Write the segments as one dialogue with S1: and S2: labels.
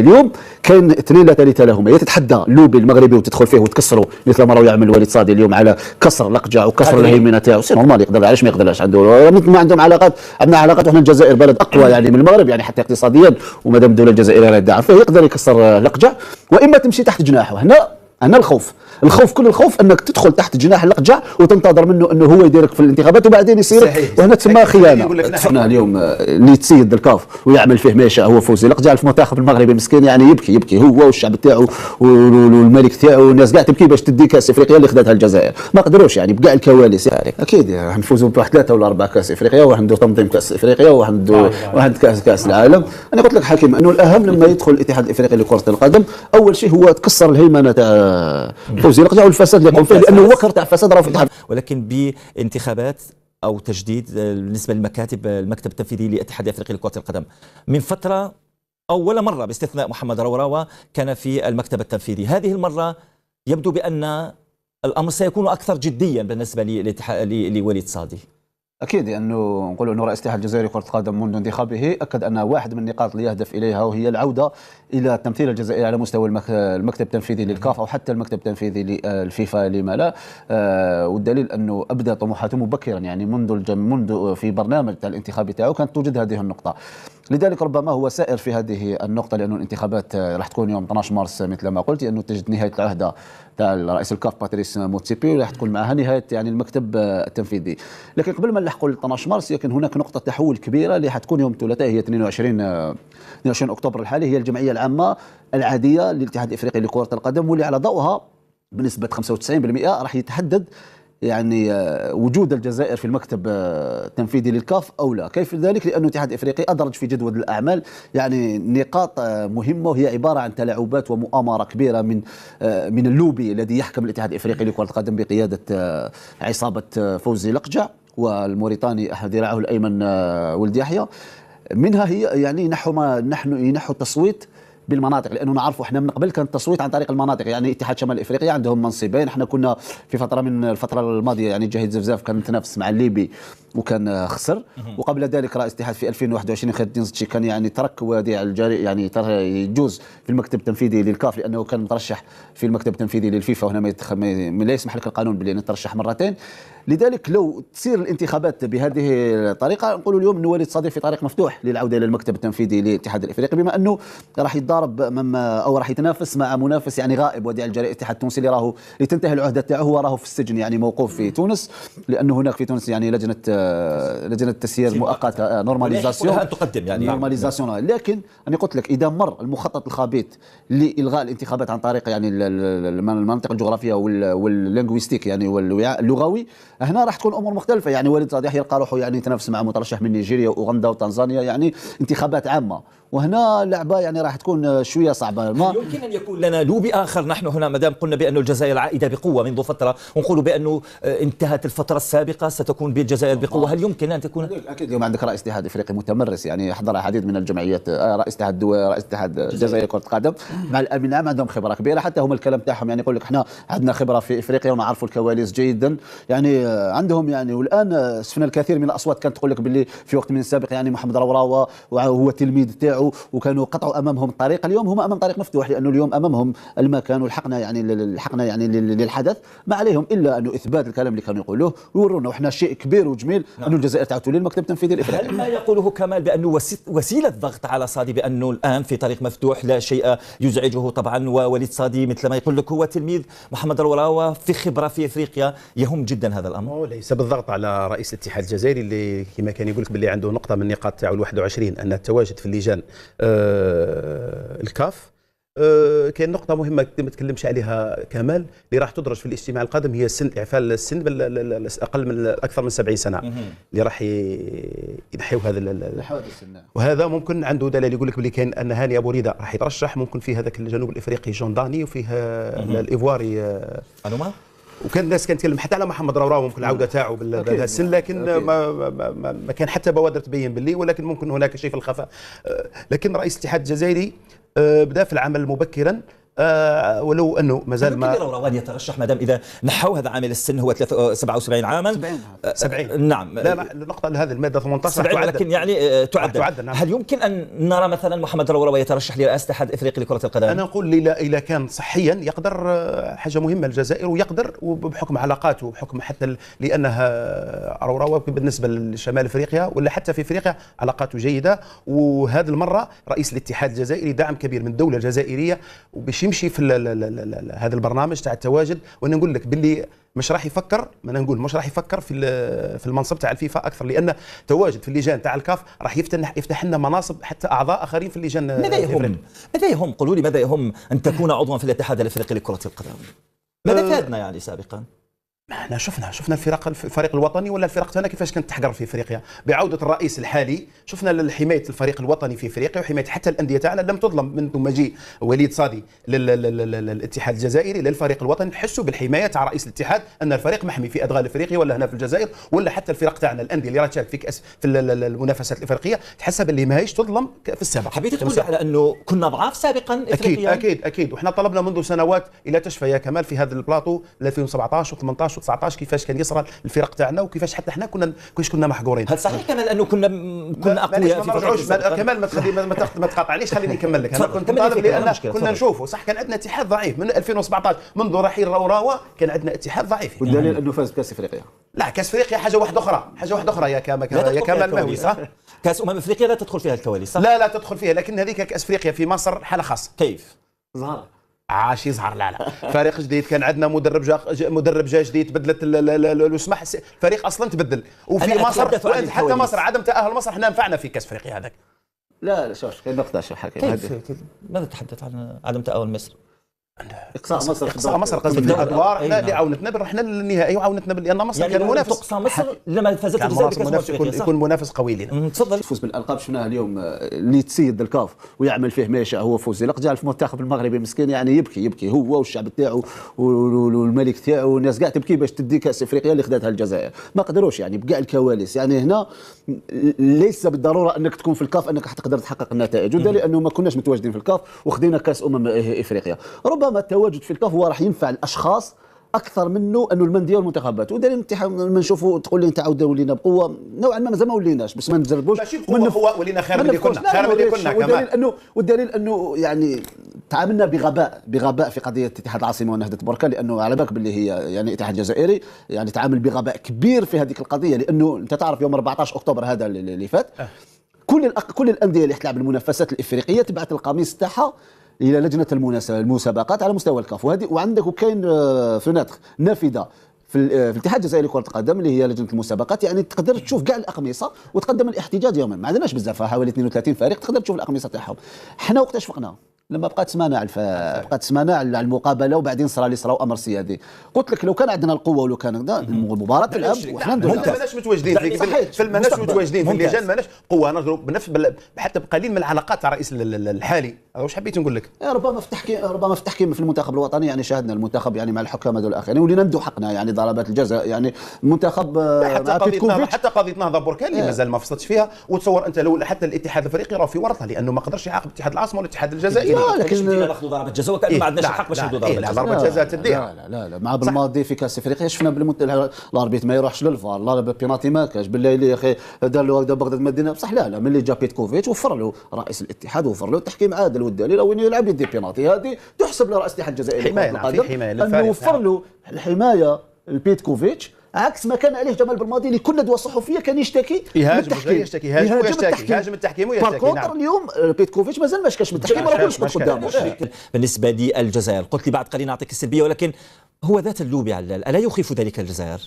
S1: اليوم كاين اثنين لا ثالث لهما، يا تتحدى اللوبي المغربي وتدخل فيه وتكسره مثل ما راه يعمل وليد صادي اليوم على كسر الاقجع وكسر الهيمنه تاعو. سي نورمال يقدر، علاش ما يقدرش؟ عنده ما عندهم علاقات، عندنا علاقات وحنا الجزائر بلد اقوى يعني من المغرب يعني حتى اقتصاديا، ومادام الدوله الجزائريه راه داعمه فيه يقدر يكسر الاقجع، واما تمشي تحت جناحه. هنا الخوف كل الخوف انك تدخل تحت جناح الاقجع وتنتظر منه انه هو يديرك في الانتخابات وبعدين يصير، وهنا تسمى خيانه. شفنا اليوم اللي يتسيد الكاف ويعمل فيه ما يشاء هو فوزي الاقجع في المنتخب المغربي مسكين، يعني يبكي هو والشعب تاعو والملك تاعو والناس كاع تبكي باش تدي كاس افريقيا اللي خدتها الجزائر. ما قدروش يعني بكاع الكواليس. اكيد راح نفوزوا بواحد 3 ولا 4 كاس افريقيا، وعنده تنظيم كاس افريقيا، وواحد كاس العالم. انا قلت لك حكيم انه الاهم لما يدخل الاتحاد الافريقي لكره القدم اول شيء هو تكسر الهيمنه تاع فوزي الاقجع والفساد اللي يقوم فيه، لانه وكر تاع فساد راه في الاتحاد.
S2: ولكن بانتخابات او تجديد بالنسبه للمكاتب، المكتب التنفيذي للاتحاد الافريقي لكره القدم من فتره، اول مره باستثناء محمد روراوه كان في المكتب التنفيذي، هذه المره يبدو بان الامر سيكون اكثر جديا بالنسبه لوليد صادي.
S1: اكيد لانه نقولوا انه رئيس الاتحاد الجزائري لكره القدم منذ انتخابه اكد ان واحد من النقاط اللي يهدف اليها وهي العوده الى التمثيل الجزائري على مستوى المكتب التنفيذي للكاف او حتى المكتب التنفيذي للفيفا لما لا. والدليل انه ابدا طموحاته مبكرا، يعني منذ في برنامج الانتخابي تاعو كانت توجد هذه النقطه. لذلك ربما هو سائر في هذه النقطه، لانه الانتخابات راح تكون يوم 12 مارس مثل ما قلت، لانه تجد نهايه العهده تاع رئيس الكاف باتريس موتسيبي، وراح تكون معها نهايه يعني المكتب التنفيذي. لكن قبل ما نلحقوا ل 12 مارس يمكن هناك نقطه تحول كبيره اللي حتكون يوم الثلاثاء، هي 22 اكتوبر الحالي، هي الجمعيه العامه العاديه للاتحاد الافريقي لكره القدم، واللي على ضوءها بنسبه 95% راح يتحدد يعني وجود الجزائر في المكتب التنفيذي للكاف او لا. كيف ذلك؟ لأن الاتحاد الافريقي ادرج في جدول الاعمال يعني نقاط مهمه، وهي عباره عن تلاعبات ومؤامره كبيره من اللوبي الذي يحكم الاتحاد الافريقي لكره القدم بقياده عصابه فوزي الاقجع والموريتاني احد ذراعه الايمن ولد يحيى. منها هي يعني نحو التصويت بالمناطق، لانه نعرفوا احنا من قبل كان التصويت عن طريق المناطق، يعني اتحاد شمال افريقيا عندهم منصبين. احنا كنا في فتره من الفتره الماضيه يعني جهيد زفزاف كان متنافس مع الليبي وكان خسر، وقبل ذلك رئيس الاتحاد في 2021 خالد الدين زتشي كان يعني ترك وديع الجاري يعني يجوز في المكتب التنفيذي للكاف، لانه كان مترشح في المكتب التنفيذي للفيفا، وهنا ما لا يسمح لك القانون بان يترشح مرتين. لذلك لو تسير الانتخابات بهذه الطريقه نقولوا اليوم ان وليد صادي في طريق مفتوح للعوده الى المكتب التنفيذي للاتحاد الافريقي، بما انه راح يتضارب او راح يتنافس مع منافس يعني غائب وديع الجاري الاتحاد التونسي اللي راهو لتنتهي العهده تاعه، هو راهو في السجن يعني موقوف في تونس، لانه هناك في تونس يعني لجنه تسيير مؤقته نورماليزاسيون
S2: تقدم يعني
S1: نورماليزاسيون. لكن انا قلت لك اذا مر المخطط الخبيث لالغاء الانتخابات عن طريق يعني المنطقه الجغرافيه واللينغويستيك يعني والوعاء اللغوي، هنا راح تكون امور مختلفه. يعني وليد صادي يلقى روحه يعني يتنافس مع مترشح من نيجيريا واوغندا وتنزانيا، يعني انتخابات عامه، وهنا لعبه يعني راح تكون شويه صعبه.
S2: ما يمكن ان يكون لنا لوبي اخر. نحن هنا مدام قلنا بأن الجزائر عائده بقوه منذ فتره، ونقول بانه انتهت الفتره السابقه ستكون بالجزائر بقوه، هل يمكن ان تكون؟
S1: اكيد اليوم عندك رئيس اتحاد افريقي متمرس يعني حضر العديد من الجمعيات، رئيس اتحاد الجزائر لكره القدم مع الامين العام عندهم خبره كبيره، حتى هم الكلام تاعهم يعني يقول لك احنا عندنا خبره في افريقيا ونعرفوا الكواليس جيدا، يعني عندهم يعني. والان شفنا الكثير من الاصوات كانت تقول لك باللي في وقت من السابق يعني محمد روراوه وهو تلميذ تاعو وكانوا قطعوا امامهم الطريق، اليوم هم امام طريق مفتوح، لانه اليوم امامهم المكان ولحقنا يعني للحدث، ما عليهم الا انه اثبات الكلام اللي كانوا يقولوه ويورونا، وحنا شيء كبير وجميل انه الجزائر تعود للمكتب التنفيذي الافريقي.
S2: هل ما يقوله كمال بانه وسيله ضغط على صادي بانه الان في طريق مفتوح لا شيء يزعجه طبعا، ووليد صادي مثل ما يقول لك هو تلميذ محمد روراوه في خبره في افريقيا، يهم جدا هذا الامر؟
S3: ليس بالضغط على رئيس الاتحاد الجزائري اللي كما كان يقول لك باللي عنده نقطه من النقاط تاعو 21 ان التواجد في اللجان الكاف. كاين نقطة مهمة ما تكلمش عليها كمال اللي راح تدرج في الاجتماع القادم، هي اعفاء السن اقل من اكثر من 70 سنة اللي راح ينحيوا هذا وهذا ممكن عنده دليل يقول لك باللي كاين ان هاني ابو ريده راح يترشح، ممكن في هذاك الجنوب الافريقي جون داني، وفيه الايفواري انوما، وكان الناس كانت تتكلم حتى على محمد روراو ممكن العوده تاعو بهذا السن، لكن ما كان حتى بوادر تبين باللي، ولكن ممكن هناك شيء في الخفاء. لكن رئيس الاتحاد الجزائري بدا في العمل مبكرا ولو انه مازال
S2: ما روان يترشح مادام اذا نحوا هذا عامل السن هو 77 عاما
S3: 70
S2: نعم.
S3: لا النقطه لهذه الماده 18
S2: 70 لكن يعني تعدل.
S3: نعم.
S2: هل يمكن ان نرى مثلا محمد روراوة يترشح لرئاسه الاتحاد الافريقي لكره القدم؟
S3: انا نقول اذا كان صحيا يقدر، حاجه مهمه للجزائر، ويقدر وبحكم علاقاته وبحكم حتى لانها روراوة بالنسبه لشمال افريقيا ولا حتى في افريقيا علاقاته جيده، وهذه المره رئيس الاتحاد الجزائري دعم كبير من الدوله الجزائريه وباش يمشي في هذا البرنامج تاع التواجد. وانا نقول لك باللي مش راح يفكر، ما انا نقول مش راح يفكر في المنصب تاع الفيفا اكثر، لان تواجد في اللجان تاع الكاف راح يفتح لنا مناصب حتى اعضاء اخرين في اللجان.
S2: ماذا يهم قولوا لي ماذا يهم ان تكون عضوا في الاتحاد الافريقي لكره القدم؟ ماذا فادنا يعني سابقا؟
S3: احنا شفنا الفريق الوطني ولا الفرق تاعنا كيفاش كانت تحقر في افريقيا. بعوده الرئيس الحالي شفنا حمايه الفريق الوطني في افريقيا وحمايه حتى الانديه تاعنا لم تظلم منذ مجيء وليد صادي للاتحاد الجزائري للفريق الوطني. نحسوا بالحمايه تاع رئيس الاتحاد ان الفريق محمي في ادغال افريقيا ولا هنا في الجزائر ولا حتى الفرق تاعنا الانديه اللي راح تشارك في كاس في المنافسات الافريقيه تحسب اللي ماهيش تظلم في السابق.
S2: حبيت تقول على انه كنا ضعاف سابقا افريقيا.
S3: اكيد وحنا طلبنا منذ سنوات الى تشفى يا كمال في هذا البلاطو 2017 و18 و19 كيفاش كان يصرى الفرق تاعنا وكيفاش حتى احنا كنا محقورين.
S2: هل صحيح كمان انه كنا اقوياء في
S3: كمال ما تقاطعنيش خليني نكمل لك. انا كنت طالب لان كنا نشوفوا صح كان عندنا اتحاد ضعيف من 2017 منذ رحيل روراوة كان عندنا اتحاد ضعيف
S1: والدليل انه فاز بكاس افريقيا.
S3: لا كاس افريقيا حاجه واحده اخرى يا كمال مهوي صح.
S2: كاس افريقيا لا تدخل فيها الكواليس صح؟
S3: لا تدخل فيها، لكن هذيك كاس افريقيا في مصر حاله خاصه.
S2: كيف
S1: ظهر
S3: عاش يظهر لا فريق جديد كان عندنا مدرب جا جديد تبدلت الاسمح فريق اصلا تبدل وفي مصر حتى مصر عدم تاهل مصر احنا نفعنا في كاس افريقيا هذاك.
S1: لا شوف كاين نقطه شو حكي
S2: ماذا تتحدث عن عدم تاهل مصر؟
S3: اقصاء مصر قصدي في الادوار احنا اللي عاونتنا رحنا للنهائي وعاونتنا لان مصر
S2: يعني
S3: كان منافس.
S2: تقصى مصر لما فازت الجزائر بكاس افريقيا
S3: يكون منافس قوي لنا.
S2: تفضل.
S1: يفوز بالالقاب شفناها اليوم اللي تسيد الكاف ويعمل فيه ما يشاء هو فوز زلق. جاء في المنتخب المغربي مسكين يعني يبكي هو والشعب تاعو والملك تاعو والناس كاع تبكي باش تدي كاس افريقيا اللي خداتها الجزائر. ما قدروش يعني بكاع الكواليس. يعني هنا ليس بالضروره انك تكون في الكاف انك حتقدر تحقق النتائج، وده لانه ما كناش متواجدين في الكاف وخدينا كاس افريقيا. ربما التواجد في الكاف هو راح ينفع الاشخاص اكثر منه انه المنديه والمنتخبات. ودليل لما نشوفوا تقول لي انت عاود ولينا بقوه نوعا ما مازال ما وليناش بس ما نجربوش.
S3: هو ولينا خير من اللي كنا
S1: كمان. والدليل انه يعني تعاملنا بغباء في قضيه اتحاد العاصمه ونهضه بركان، لانه على بالك باللي هي يعني اتحاد جزائري يعني تعامل بغباء كبير في هذيك القضيه. لانه انت تعرف يوم 14 اكتوبر هذا اللي فات كل الانديه اللي تلعب المنافسات الافريقيه تبعت القميص تاعها الى لجنه المسابقات على مستوى الكاف. وعندك وكاين فناتخ نافذه في الاتحاد الجزائري لكره القدم اللي هي لجنه المسابقات. يعني تقدر تشوف كاع الاقمصه وتقدم الاحتجاج يوما. ما عندناش بزاف حوالي 32 فريق تقدر تشوف الاقمصه تاعهم. حنا وقتاش فقنا لما بقات سمانه على المقابله وبعدين صرا لي صراو امر سيادي. قلت لك لو كان عندنا القوه ولو كان المباراه تلعب وحنا
S3: ماناش متواجدين في ماناش متواجدين في اللجان ماناش قوه نهضروا بنفس حتى بقليل من العلاقات تاع الرئيس الحالي. واش حبيت نقول لك
S1: ربما في التحكيم في المنتخب الوطني يعني شاهدنا المنتخب يعني مع الحكام هذول الاخرين ولينا ندو حقنا يعني ضربات الجزاء. يعني المنتخب
S3: حتى قضيه نهضه بركان اللي مازال ما فصلتش فيها. وتصور انت لو حتى الاتحاد الافريقي راه في ورطه لانه ما قدرش يعاقب اتحاد العاصمه ولا الاتحاد الجزائري.
S2: لكن ناخذوا ضربه جزاء وكان ما عندناش الحق باش ناخذوا ضربه جزاء.
S3: ضربه جزاء تديها.
S1: لا مع بالماضي في كاس افريقيا شفنا الاربيت ما يروحش للفار. لا بيناتي ما كاش بالله يا اخي دار له هكذا بغداد مدينه بصح. لا ملي جا بيتكوفيتش وفر له رئيس الاتحاد وفر له تحكيم عادل. والدليل وين يلعب يدي بيناتي هذه تحسب لرئيس الاتحاد الجزائري
S3: حمايه
S1: انه وفر له الحمايه البيتكوفيتش عكس ما كان عليه جمال بالماضي اللي كل ندوه صحفيه كان يشتكي
S3: يهاجم التحكيم ويشتكي.
S1: نعم. اليوم بيتكوفيتش مازال ما شكاش من التحكيم ولا كلش قدامه.
S2: بالنسبه للجزائر قلت لي بعد قليل نعطيك السلبيه ولكن هو ذات اللوبي علال الا يخيف ذلك الجزائر؟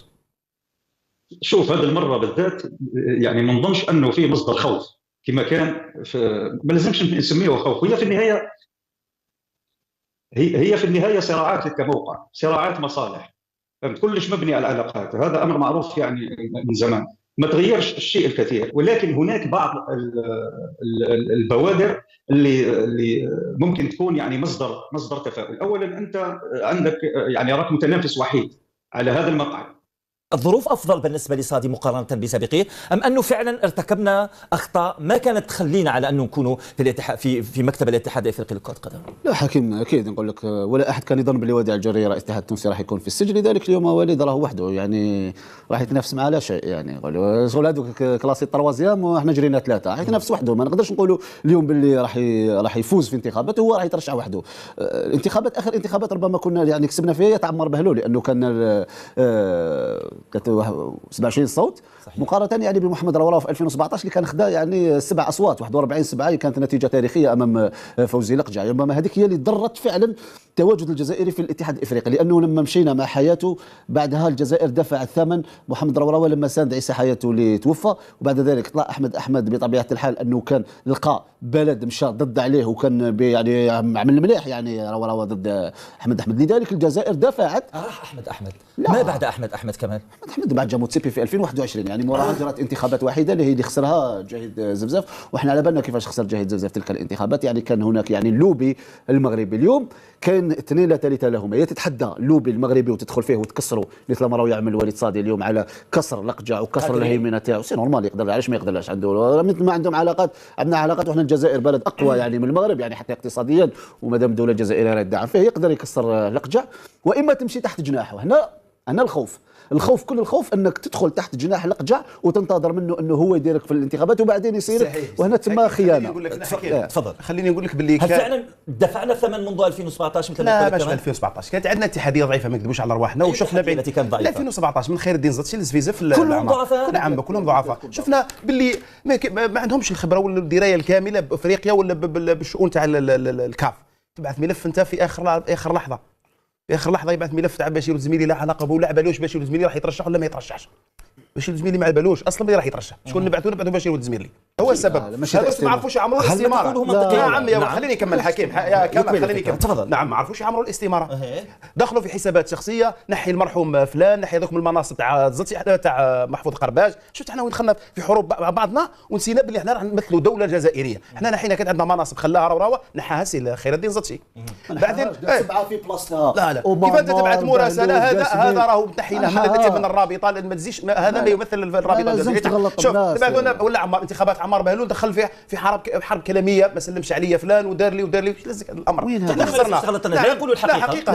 S4: شوف هذه المره بالذات يعني ما نظنش انه في مصدر خوف كما كان ما لازمش نسميه خوف. هي في النهايه صراعات كموقع، صراعات مصالح، كلش مبني على العلاقات. هذا امر معروف يعني من زمان ما تغيرش الشيء الكثير. ولكن هناك بعض البوادر اللي ممكن تكون يعني مصدر تفاؤل. اولا انت عندك يعني راك متنافس وحيد على هذا المقعد
S2: الظروف أفضل بالنسبة لصادي مقارنة بسابقيه، أم أنه فعلا ارتكبنا أخطاء ما كانت تخلينا على أنه نكونوا في الاتحاد في مكتب الاتحاد الأفريقي لكرة القدم؟
S1: لا حكيم اكيد نقول لك، ولا احد كان يظن بلي وديع الجريرة رئيس الاتحاد التونسي راح يكون في السجن، لذلك اليوم وليد راه وحده يعني راح يتنافس مع لا شيء، يعني نقولوا شغل هذوك كلاسي طروازيام وحنا جرينا ثلاثه، راح يتنافس وحده. ما نقدرش نقولوا اليوم باللي راح يفوز في انتخابات وهو راح يترشح وحده. الانتخابات اخر انتخابات ربما كنا يعني كسبنا فيها تعمر بهلول، لانه كان 27 صوت صحيح. مقارنه يعني بمحمد روراو في 2017 اللي كان خدا يعني 7 اصوات 41 7، كانت نتيجه تاريخيه امام فوزي لقجع. ربما هذيك هي اللي ضرت فعلا تواجد الجزائري في الاتحاد الافريقي، لانه لما مشينا مع حياته بعدها الجزائر دفع الثمن. محمد روراو لما ساند عيسى حياته اللي توفى، وبعد ذلك طلع احمد بطبيعه الحال انه كان لقى بلد مشى ضد عليه، وكان يعني عمل مليح يعني روراو ضد احمد. لذلك الجزائر دفعت.
S2: راح احمد ما بعد احمد كمان
S1: احمد بعد جا موتسيبي في 2021 يعني مورا جرت انتخابات وحيده اللي هي اللي خسرها جاهد زفزاف، وحنا على بالنا كيفاش خسر جاهد زفزاف تلك الانتخابات. يعني كان هناك يعني اللوبي المغربي اليوم كان اثنين لا ثالث لهما، يا تتحدى اللوبي المغربي وتدخل فيه وتكسره مثل ما راهو يعمل وليد صادي اليوم على كسر لقجع وكسر الهيمنه تاعو. سي نورمال يقدر، علاش ما يقدرش؟ عنده مثل ما عندهم علاقات، عندنا علاقات، وحنا الجزائر بلد اقوى يعني من المغرب يعني حتى اقتصاديا، ومادام الدوله الجزائريه راه تدعم فيه يقدر يكسر لقجع، واما تمشي تحت جناحه. هنا الخوف كل الخوف انك تدخل تحت جناح لقجع وتنتظر منه انه هو يديرك في الانتخابات وبعدين يصير، وهنا تما خيانه.
S2: تفضل.
S3: خليني نقول لك باللي
S2: هل فعلا دفعنا الثمن منذ 2017 مثل
S3: لا مش 2017 كانت عندنا اتحاديه ضعيفه، ما نكذبوش على رواحنا، وشفنا بعد
S2: التي كانت ضعيفه
S3: 2017 من خير الدين زدشي لزفيزف
S2: كلهم ضعفاء.
S3: نعم كلهم ضعفاء. شفنا باللي ما عندهمش الخبره ولا الدرايه الكامله بافريقيا ولا بالشؤون تاع الكاف. تبعث ملف انت في اخر لحظه يبعث ملف تاع باش يولد زميلي لا علاقه به ولا بالوش باش يولد زميلي راح يترشح ولا ما يترشحش، باش يولد زميلي ما بالوش اصلا اللي راح يترشح. شكون نبعثوا باش يولد زميلي هو السبب. هذا ما عرفوش يعمروا الاستماره. نعم يا خليني نكمل حكيم يا كمال خليني نكمل. نعم ما عرفوش يعمروا الاستماره، دخلوا في حسابات شخصيه، نحي المرحوم فلان، نحي هذوك من المناصب تاع زلتي تاع محفوظ قرباج. شفت احنا وين دخلنا في حروب مع بعضنا ونسينا باللي احنا راح نمثلوا دوله جزائريه. احنا نحينا كانت عندنا مناصب خلاها روراوه نحاها سي خير الدين زلتي، بعدين
S1: سبعه في بلاصتها.
S3: لا كيف انت تبعث مراسله هذا راهو تنحيناه من الرابطه، ما تزيش هذا ما يمثل الرابطه. شوف تبعثونا ولا انتخابات عمار بهلول دخل في حرب كلاميه، ما سلمش عليا فلان ودار لي وش لزق الامر.
S2: احنا خسرنا. لا يقولوا الحقيقه.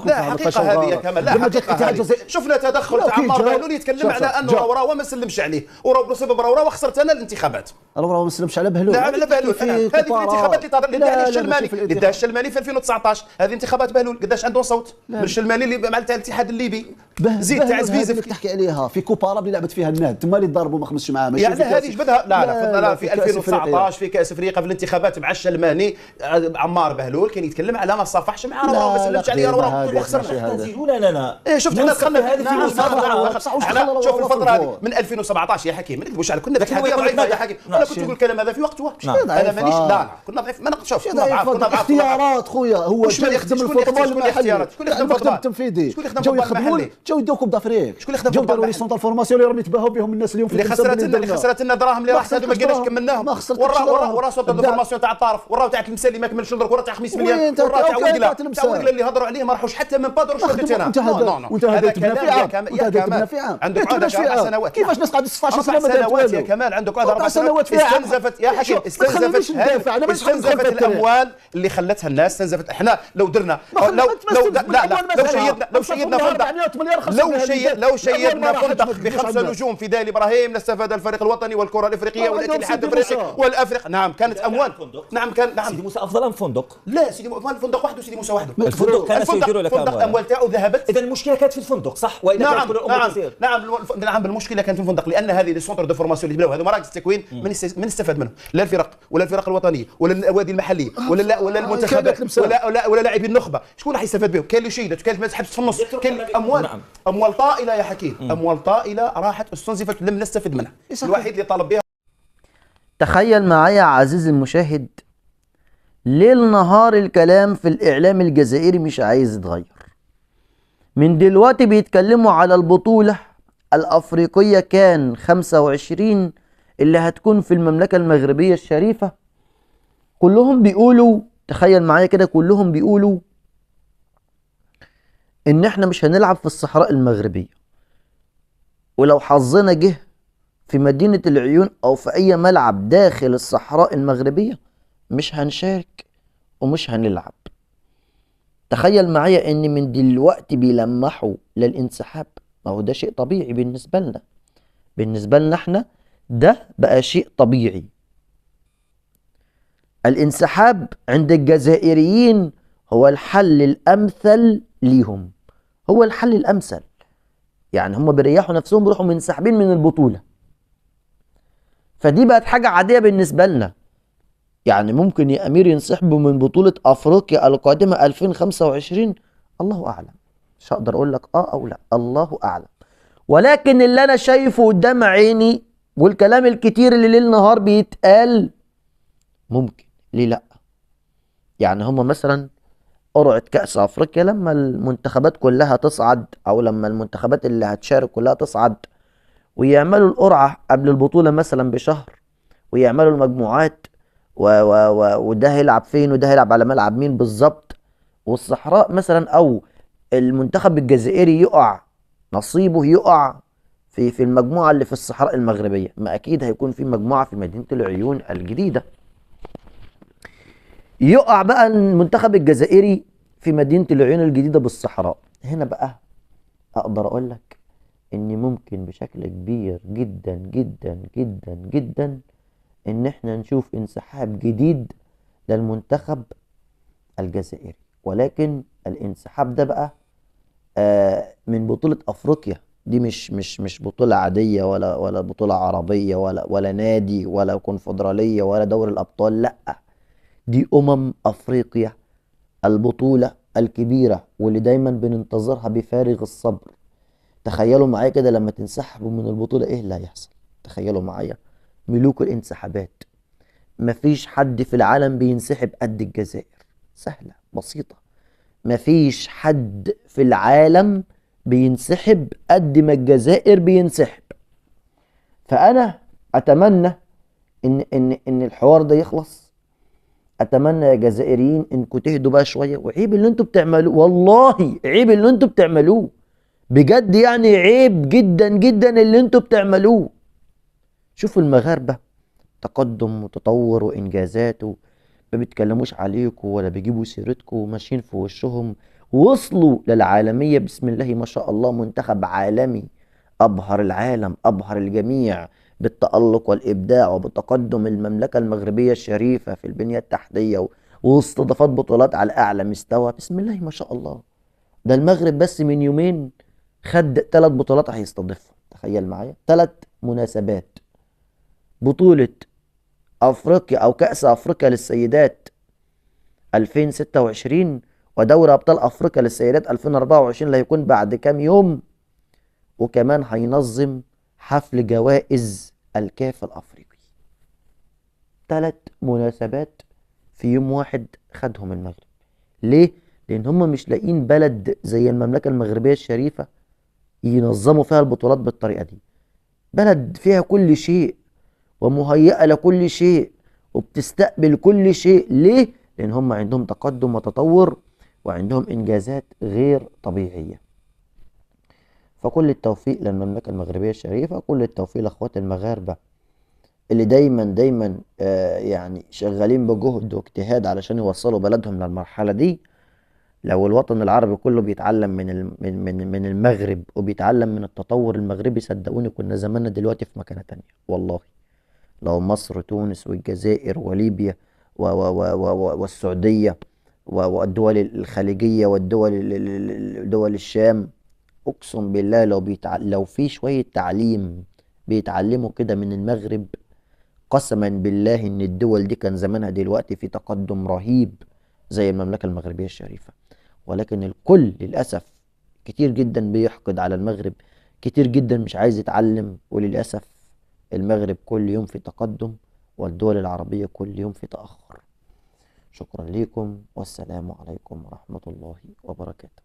S3: لا حقيقه هذه يا كمال. لا شفنا تدخل تاع عمار بهلول يتكلم على انه روراوه ما سلمش عليه، بسبب روراوه خسرت انا الانتخابات.
S1: روراوه ما سلمش على بهلول.
S3: لا على بهلول. هذه الانتخابات اللي داها الشلماني في 2019. هذه انتخابات بهلول قداش عنده صوت من الشلماني اللي مع الاتحاد الليبي. زيد تاع زفيزف
S1: تحكي عليها في كوبارا اللي لعبت فيها الناد تما اللي ضربوا ما خمسش معاه.
S3: يعني هذه جبدها لا في 2019 في كاس افريقيا في الانتخابات مع الشلماني عمار بهلول كان يتكلم على ما صافحش مع روراوه ما سلمش عليه روراوه وخسرنا.
S2: لا
S3: شفت احنا دخلنا في شوف الفتره هذه من 2017 يا حكيم ما نكذبوش على كنا اتحاديه ضعيفه يا حكيم. انا كنت نقول الكلام هذا في وقته. انا مانيش لا كنا ضعيف ما نقدرش كنا ضعاف
S1: اختيارات خويا هو يخدم الفوتبال المحلي المكتب التنفيذي جاو يدوكم بافريك جاو داروا لي سونتر فورماسيون اللي رميت باهو بهم الناس اليوم
S3: اللي خسرت لنا دراهم اللي راح ما قدرناش كملناهم. وراه سونتر فورماسيون تاع الطرف وراه تاع التمثال اللي ما كملش وراه تاع 5 مليون وراه تاع ويدلا اللي هضروا عليه ما راحوش حتى من بادر وش انا.
S1: وانت هديت بنا في عام
S3: عندك 4 سنوات
S1: كيفاش ناس قاعد 16
S3: سنه سنوات يا كمال عندك 4 سنوات استنزفت يا حكيم استنزفت الاموال اللي خلتها الناس استنزفت. احنا لو درنا لو شيدنا فندق لو شيدنا فندق ب5 نجوم في دال ابراهيم لاستفاد الفريق الوطني والكره الافريقيه والاتحاد الافريقي والافريق. نعم كانت اموال. نعم
S2: سيدي موسى افضل ام فندق؟
S3: لا سيدي الفندق وحده سيدي موسى وحده.
S2: الفندق كان سيديروا لك
S3: اموال تاعو ذهبت.
S2: اذا المشكله كانت في الفندق صح؟ والا نعم المشكله كانت في الفندق، لان هذه لي سونتر دو فورماسيون اللي بناو هذو مراكز التكوين من استفاد منهم لا الفرق ولا الفرق الوطنيه ولا النوادي المحليه ولا المنتخبات ولا لاعبي النخبه. شكون راح يستفاد بهم؟ كاين اللي شيدت وكاين اللي تحبس في النص. كاين اموال طائله يا حكيم، اموال طائله راحت استنزفت لم نستفد منها. الوحيد اللي طالب بها.
S5: تخيل معايا عزيزي المشاهد، ليل نهار الكلام في الإعلام الجزائري مش عايز يتغير. من دلوقتي بيتكلموا على البطولة الأفريقية كان 25 اللي هتكون في المملكة المغربية الشريفة. كلهم بيقولوا، تخيل معايا كده، كلهم بيقولوا إن إحنا مش هنلعب في الصحراء المغربية، ولو حظنا جه في مدينة العيون أو في أي ملعب داخل الصحراء المغربية مش هنشارك ومش هنلعب. تخيل معايا إن من دلوقتي بيلمحوا للانسحاب. ما هو ده شيء طبيعي بالنسبة لنا، بالنسبة لنا احنا ده بقى شيء طبيعي. الانسحاب عند الجزائريين هو الحل الأمثل ليهم، هو الحل الأمثل. يعني هم بيريحوا نفسهم بيروحوا منسحبين من البطولة، فدي بقت حاجة عادية بالنسبة لنا. يعني ممكن يا أمير ينسحبوا من بطولة أفريقيا القادمة 2025؟ الله أعلم، مش هقدر أقول لك أو لا، الله أعلم. ولكن اللي أنا شايفه قدام عيني والكلام الكتير اللي ليل نهار بيتقال، ممكن، ليه لأ؟ يعني هما مثلا قرعة كأس أفريقيا لما المنتخبات كلها تصعد، أو لما المنتخبات اللي هتشارك كلها تصعد، ويعملوا القرعة قبل البطولة مثلا بشهر، ويعملوا المجموعات وده هيلعب فين وده هيلعب على ملعب مين بالظبط، والصحراء مثلا أو المنتخب الجزائري يقع، نصيبه يقع في المجموعة اللي في الصحراء المغربية. ما أكيد هيكون في مجموعة في مدينة العيون الجديدة. يقع بقى المنتخب الجزائري في مدينة العيون الجديدة بالصحراء. هنا بقى أقدر أقول لك إن ممكن بشكل كبير جدا جدا جدا جدا إن إحنا نشوف انسحاب جديد للمنتخب الجزائري. ولكن الانسحاب ده بقى من بطولة أفريقيا. دي مش بطولة عادية ولا بطولة عربية ولا نادي ولا كونفدرالية ولا دوري الأبطال، لأ، دي أفريقيا، البطولة الكبيرة واللي دايما بننتظرها بفارغ الصبر. تخيلوا معايا كده لما تنسحبوا من البطولة ايه اللي هيحصل. تخيلوا معايا ملوك الانسحابات. مفيش حد في العالم بينسحب قد الجزائر، سهلة بسيطة. مفيش حد في العالم بينسحب قد ما الجزائر بينسحب. فأنا أتمنى إن الحوار ده يخلص. اتمنى يا جزائريين انكم تهدوا بقى شويه، وعيب اللي انتوا بتعملوه، والله عيب اللي انتوا بتعملوه بجد، يعني عيب جدا جدا اللي انتوا بتعملوه. شوفوا المغاربه تقدم وتطور وانجازات، ما بيتكلموش عليكم ولا بيجيبوا سيرتكم وماشيين في وشهم، وصلوا للعالميه بسم الله ما شاء الله. منتخب عالمي ابهر العالم، ابهر الجميع بالتألق والإبداع وبتقدم المملكة المغربية الشريفة في البنية التحتية واستضافات بطولات على أعلى مستوى. بسم الله ما شاء الله. ده المغرب بس من يومين خد 3 بطولات هيستضيفهم. تخيل معايا 3 مناسبات: بطولة أفريقيا أو كأس أفريقيا للسيدات 2026، ودوري أبطال أفريقيا للسيدات 2024 اللي هيكون بعد كام يوم، وكمان هينظم حفل جوائز الكاف الأفريقي. 3 مناسبات في يوم واحد خدهم المغرب. ليه؟ لأن هم مش لاقيين بلد زي المملكة المغربية الشريفة ينظموا فيها البطولات بالطريقة دي. بلد فيها كل شيء ومهيئة لكل شيء وبتستقبل كل شيء. ليه؟ لأن هم عندهم تقدم وتطور وعندهم إنجازات غير طبيعية. فكل التوفيق للمملكة المغربية الشريفة، كل التوفيق لأخوات المغاربة اللي دايما يعني شغالين بجهد واجتهاد علشان يوصلوا بلدهم للمرحلة دي. لو الوطن العربي كله بيتعلم من المغرب وبيتعلم من التطور المغربي، صدقوني كنا زماننا دلوقتي في مكانة تانية والله. لو مصر وتونس والجزائر وليبيا والسعودية والدول الخليجية دول الشام، اقسم بالله لو في شوية تعليم بيتعلموا كده من المغرب، قسما بالله ان الدول دي كان زمانها دلوقتي في تقدم رهيب زي المملكة المغربية الشريفة. ولكن الكل للأسف كتير جدا بيحقد على المغرب، كتير جدا مش عايز يتعلم، وللأسف المغرب كل يوم في تقدم والدول العربية كل يوم في تأخر. شكرا لكم والسلام عليكم ورحمة الله وبركاته.